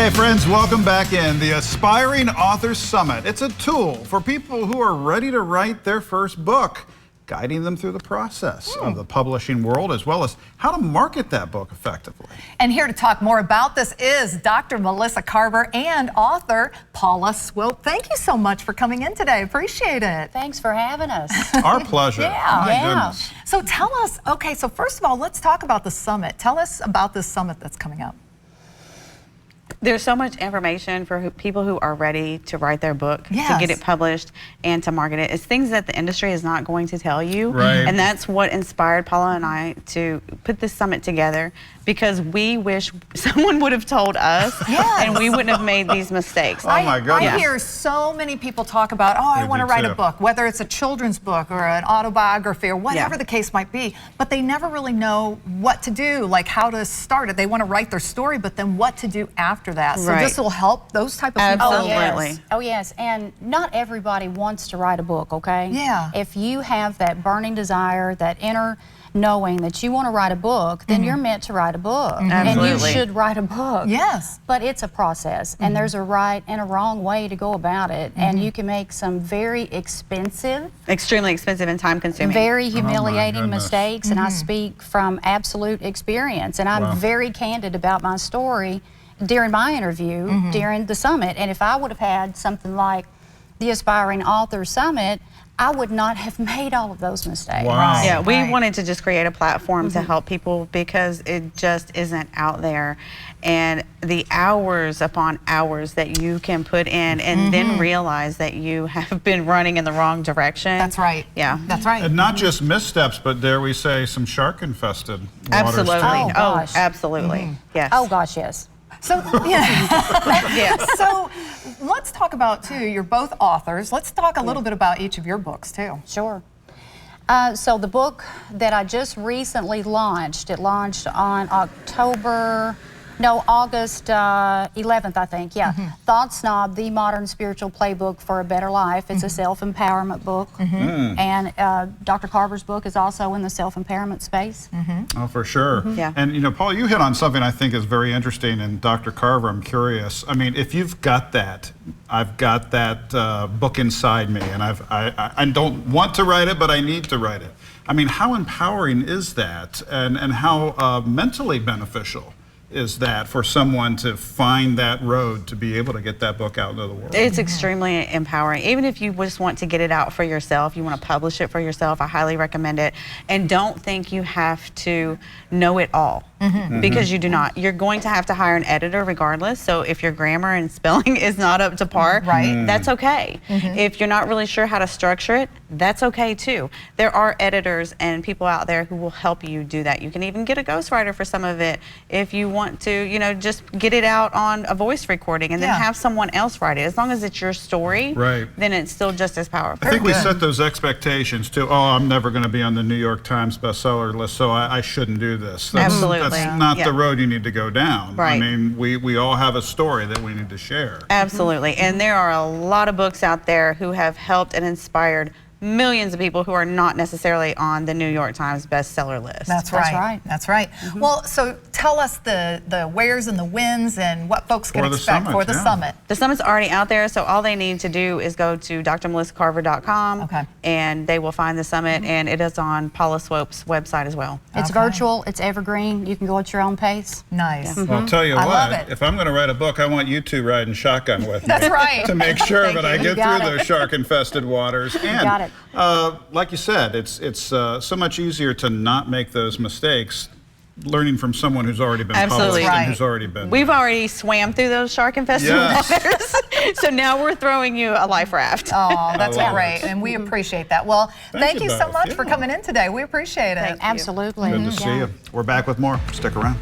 Hey friends, welcome back in the Aspiring Authors Summit. It's a tool for people who are ready to write their first book, guiding them through the process of the publishing world, as well as how to market that book effectively. And here to talk more about this is Dr. Melissa Carver and author Paula Swope. Thank you so much for coming in today. Appreciate it. Thanks for having us. Our pleasure. My goodness. So tell us, okay, so first of all, let's talk about the summit. Tell us about this summit that's coming up. There's so much information for people who are ready to write their book, to get it published and to market it. It's things that the industry is not going to tell you. Right. And that's what inspired Paula and I to put this summit together, because we wish someone would have told us and we wouldn't have made these mistakes. Oh my goodness. I hear so many people talk about, oh, I want to write a book, whether it's a children's book or an autobiography or whatever the case might be, but they never really know what to do, like how to start it. They want to write their story, but then what to do after that. So this will help those type of people. Absolutely. Oh yes, and not everybody wants to write a book, okay? Yeah. If you have that burning desire, that inner knowing that you want to write a book, then you're meant to write a book. Absolutely. And you should write a book. Yes. But it's a process, and there's a right and a wrong way to go about it, and you can make some very expensive, Extremely expensive and time consuming. very humiliating goodness. mistakes, and I speak from absolute experience, and I'm very candid about my story during my interview, during the summit. And if I would have had something like the Aspiring Author Summit, I would not have made all of those mistakes. Wow. Yeah, we wanted to just create a platform to help people, because it just isn't out there. And the hours upon hours that you can put in and then realize that you have been running in the wrong direction. That's right. Yeah. That's right. And not just missteps, but dare we say some shark-infested waters Absolutely. too. Oh, gosh. Absolutely. Yes. Oh gosh, yes. So, so let's talk about, too, you're both authors. Let's talk a little bit about each of your books, too. Sure. So the book that I just recently launched, it launched on August 11th, I think, Thought Snob, The Modern Spiritual Playbook for a Better Life. It's a self-empowerment book. And Dr. Carver's book is also in the self-empowerment space. Oh, for sure. Yeah. And you know, Paul, you hit on something I think is very interesting, and Dr. Carver, I'm curious. I mean, if you've got that, I've got that book inside me, and I don't want to write it, but I need to write it. I mean, how empowering is that, and how mentally beneficial is that for someone to find that road to be able to get that book out into the world? It's extremely empowering. Even if you just want to get it out for yourself, you want to publish it for yourself, I highly recommend it. And don't think you have to know it all, because you do not. You're going to have to hire an editor regardless. So if your grammar and spelling is not up to par, that's okay. If you're not really sure how to structure it, that's okay too. There are editors and people out there who will help you do that. You can even get a ghostwriter for some of it if you want to, you know, just get it out on a voice recording and then have someone else write it. As long as it's your story, then it's still just as powerful. I think we set those expectations too. Oh, I'm never going to be on the New York Times bestseller list, so I shouldn't do this. Absolutely. That's not the road you need to go down. Right. I mean, we all have a story that we need to share. Absolutely. And there are a lot of books out there who have helped and inspired millions of people who are not necessarily on the New York Times bestseller list. That's right. That's right. Well, so tell us the wheres and the whens and what folks can expect for the summit. The summit's already out there, so all they need to do is go to drmelissacarver.com and they will find the summit, and it is on Paula Swope's website as well. It's virtual, it's evergreen, you can go at your own pace. Nice. Well, I'll tell you I love what, it. if I'm going to write a book, I want you two riding shotgun with me. That's right. To make sure that I get got through it. those shark-infested waters. And got it. like you said, it's so much easier to not make those mistakes learning from someone who's already been Absolutely. published and who's already been. We've already swam through those shark-infested waters, so now we're throwing you a life raft. Oh, that's great, and we appreciate that. Well, thank you so both. much for coming in today. We appreciate it. Absolutely. Good to see you. We're back with more. Stick around.